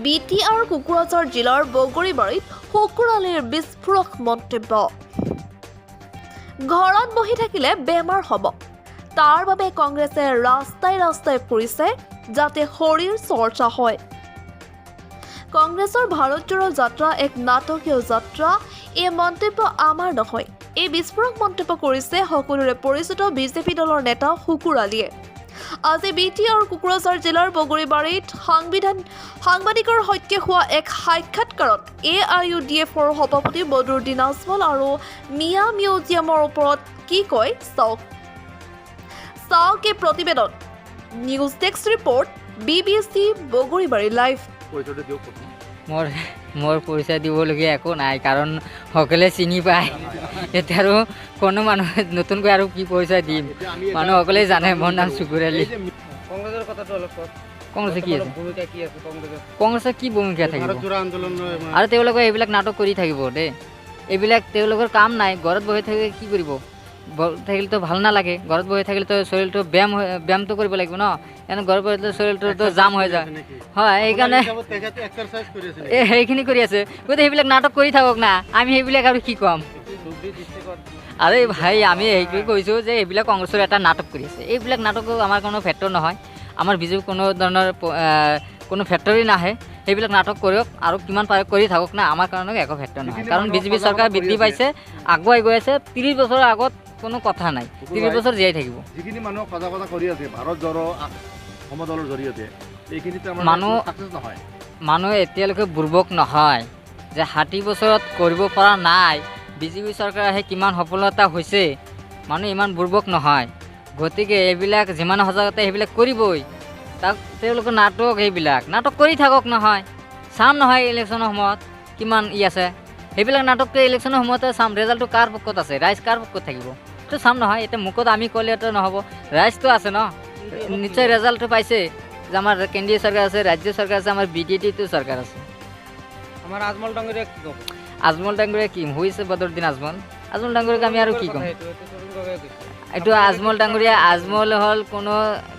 BTR Kokrajhar জিলাৰ বগৰীবাৰীত শুকুৰালিৰ বিস্ফোৰক মন্তব্য। ঘৰত বহি থাকিলে বেমাৰ হ'ব, তাৰ বাবে কংগ্ৰেছে ৰাস্তাই ৰাস্তাই ফুৰিছে যাতে শৰীৰ চৰ্চা হয়। কংগ্ৰেছৰ ভাৰত জোড়ো যাত্ৰা এক নাটকীয় যাত্ৰা। এই মন্তব্য আমাৰ নহয়। এই বিস্ফোৰক মন্তব্য কৰিছে সকলোৰে পৰিচিত বিজেপি দলৰ নেতা শুকুৰালীয়ে। আজি BTR কোকৰাঝাৰ জিলাৰ বগৰীবাৰীত সাংবাদিকৰ সৈতে হোৱা এক সাক্ষাৎকাৰত AIUDFৰ সভাপতি বদৰুদ্দিন আজমল আৰু মিয়া মিউজিয়ামৰ ওপৰত কি কয় চাওক এই প্ৰতিবেদন। News desk report BBC Bogoribari live. মোৰ পৰিচয় দিবলগীয়া একো নাই, কাৰণ সকলোৱে চিনি পায়। এতিয়া আৰু কোনো মানুহ নতুনকৈ আৰু কি পৰিচয় দিম, মানুহ সকলোৱে জানে মোৰ নাম শুকুৰালী। কংগ্ৰেছৰ কথাটো অলপ কওক। কংগ্ৰেছে কি আছে, ভূমিকা কি আছে কংগ্ৰেছৰ কি ভূমিকা থাকিব? আৰু তেওঁলোকে এইবিলাক নাটক কৰি থাকিব দেই। এইবিলাক তেওঁলোকৰ কাম নাই। ঘৰত বহি থাকিলে কি কৰিব? থাকিলেতো ভাল নালাগে। ঘৰত বহি থাকিলেতো শৰীৰটো ব্যায়ামটো কৰিব লাগিব ন। এনে ঘৰত বহি শৰীৰটোতো জাম হৈ যায়। হয়, সেইকাৰণে সেইখিনি কৰি আছে। গতিকে সেইবিলাক নাটক কৰি থাকক না, আমি সেইবিলাক আৰু কি ক'ম? আৰে ভাই, আমি সেইটোৱে কৈছোঁ যে এইবিলাক কংগ্ৰেছৰ এটা নাটক কৰি আছে। এইবিলাক নাটকো আমাৰ কোনো ফেক্টৰ নহয়। আমাৰ বিজেপি কোনো ধৰণৰ কোনো ফেক্টৰী নাহে। সেইবিলাক নাটক কৰক আৰু কিমান পাৰে কৰি থাকক না, আমাৰ কাৰণে একো ফেক্টৰ নহয়। কাৰণ বিজেপি চৰকাৰ বৃদ্ধি পাইছে, আগুৱাই গৈ আছে। 30 বছৰৰ আগত কোনো কথা নাই, 30 বছৰ জীয়াই থাকিব। যিখিনি মানুহ সজাগতা কৰি আছে ভাৰত জোড়ো সমদলৰ জৰিয়তে, এইখিনিতে মানুহ এতিয়ালৈকে বুৰ্বক নহয় যে 60 বছৰত কৰিব পৰা নাই। বিজেপি চৰকাৰ আহি কিমান সফলতা হৈছে, মানুহ ইমান বুৰ্বক নহয়। গতিকে এইবিলাক যিমান সজাগতা সেইবিলাক কৰিবই। তাক তেওঁলোকৰ নাটক সেইবিলাক নাটক কৰি থাকক নহয়, চাম নহয় ইলেকশ্যনৰ সময়ত কিমান আছে। সেইবিলাক নাটকটো ইলেকশ্যনৰ সময়তে চাম, ৰেজাল্টটো কাৰ পক্ষত আছে, ৰাইজ কাৰ পক্ষত থাকিব সেইটো চাম নহয়। এতিয়া মুখত আমি ক'লেতো নহ'ব, ৰাইজটো আছে ন। নিশ্চয় ৰেজাল্টটো পাইছে যে আমাৰ কেন্দ্ৰীয় চৰকাৰ আছে, ৰাজ্য চৰকাৰ আছে, আমাৰ BJP চৰকাৰ আছে। আমাৰ আজমল ডাঙৰীয়া কি ক'ব? আজমল ডাঙৰীয়া কি হৈছে? বদৰুদ্দিন আজমল ডাঙৰীয়াক আমি আৰু কি ক'ম? এইটো আজমল ডাঙৰীয়া, আজমল হ'ল কোনো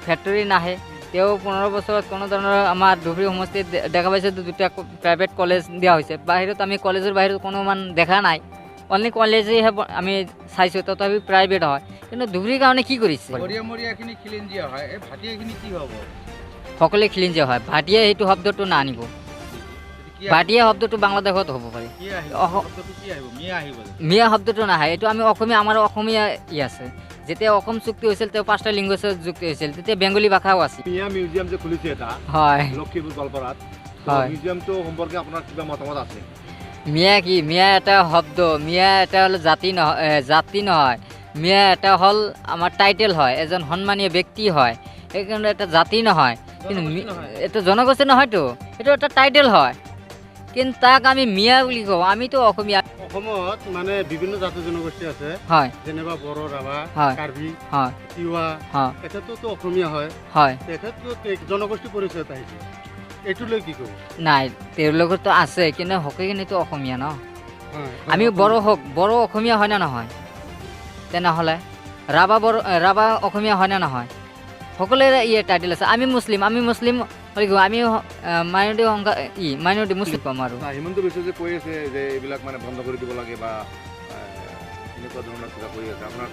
ফেক্টৰী নাহে। তেওঁ 15 বছৰত কোনো ধৰণৰ আমাৰ ধুবুৰী সমষ্টিত দেখা পাইছে 2টা প্ৰাইভেট কলেজ দিয়া হৈছে। বাহিৰত আমি কলেজৰ বাহিৰত কোনো মান দেখা নাই, অনলি কলেজেহে আমি চাইছোঁ, তথাপি প্ৰাইভেট হয়। কিন্তু ধুবুৰীৰ কাৰণে কি কৰিছে? সকলোৱে খিলিঞ্জীয়া হয়। ভাটিয়া সেইটো শব্দটো নানিব। ভাটিয়া শব্দটো বাংলাদেশত হ'ব পাৰে, মিয়া শব্দটো নাহে। এইটো আমি অসমীয়া, আমাৰ অসমীয়া আছে। যেতিয়া অসম চুক্তি হৈছিল, তেওঁ 5টা লিংগুৱেজৰ চুক্তি হৈছিল, তেতিয়া বেংগলী ভাষাও আছিল। মিয়া মিউজিয়াম যে খুলিছে এটা, হয়, লক্ষীপুৰ গোৱালপাৰাত, হয়, মিউজিয়ামটো সম্পৰ্কে আপোনাৰ কিবা মতামত আছে? মিয়া কি? মিয়া এটা শব্দ। মিয়া এটা হ'ল জাতি নহয়। মিয়া এটা হ'ল আমাৰ টাইটেল হয়, এজন সন্মানীয় ব্যক্তি হয়। সেইকাৰণে এটা জাতি নহয়, কিন্তু এইটো জনগোষ্ঠী নহয়তো, এইটো এটা টাইটেল হয়। কিন্তু তাক আমি মিয়া বুলি কওঁ। আমিতো অসমীয়া। অসমত মানে বিভিন্ন জাতি জনগোষ্ঠী আছে, হয়, যেনেবা বড়ো, ৰাভা, কাৰ্বি, তিৱা, তেখেততো অসমীয়া হয়, হয়, তেখেততো জনগোষ্ঠী পৰিচয় আহিছে। এইটো লৈ কি ক'ব? নাই, তেওঁলোকৰতো আছে, কিন্তু সকলোখিনিতো অসমীয়া ন। আমি বড়ো অসমীয়া হয় নে নহয়? তেনেহ'লে ৰাভা অসমীয়া হয় নে নহয়? সকলোৰে টাইটেল আছে। আমি মুছলিম আমি মাইনৰিটি মুছলিম কম। আৰু হিমন্ত বিশ্ব যে কৈ আছে যে এইবিলাক মানে বন্ধ কৰি দিব লাগে বা এনেকুৱা ধৰণৰ কিবা কৰি আছে, আপোনাৰ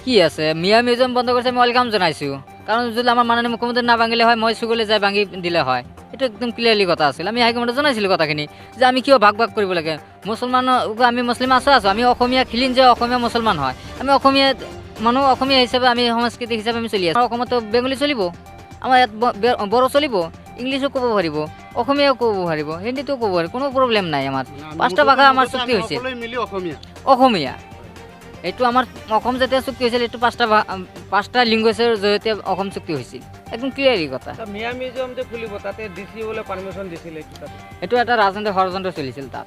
কি আছে? মিয়া মিউজিয়াম বন্ধ কৰিছে, আমি ৱেলকাম জনাইছোঁ। কাৰণ যদি আমাৰ মাননীয় মুখ্যমন্ত্ৰী নাভাঙিলে হয়, মই চুগলে যাই ভাঙি দিলে হয়। এইটো একদম ক্লিয়াৰলি কথা আছিল। আমি হাইকমাণ্ডত জনাইছিলোঁ কথাখিনি যে আমি কিয় ভাগ কৰিব লাগে। আমি মুছলিম আছোঁ, আমি অসমীয়া খিলিঞ্জীয়া অসমীয়া মুছলমান হয়। আমি অসমীয়া মানুহ, অসমীয়া হিচাপে আমি সংস্কৃতি হিচাপে আমি চলি আছোঁ। অসমতো বেংগলী চলিব, আমাৰ ইয়াত বড়ো চলিব, ইংলিছো ক'ব পাৰিব, অসমীয়াও ক'ব পাৰিব, হিন্দীটো ক'ব পাৰিব, কোনো প্ৰব্লেম নাই। আমাৰ 5টা ভাষা আমাৰ চুক্তি হৈছে, অসমীয়া। এইটো আমাৰ অসম যেতিয়া চুক্তি হৈছিল, এইটো 5টা লিংগুৱেজৰ জৰিয়তে অসম চুক্তি হৈছিল। একদম ক্লিয়াৰলি কথা। মিয়া মিউজিয়াম যে খুলিব, তাতে DC বোলে পাৰমিশ্যন দিছিলে। এইটো এটা ৰাজনৈতিক ষড়যন্ত্ৰ চলিছিল তাত।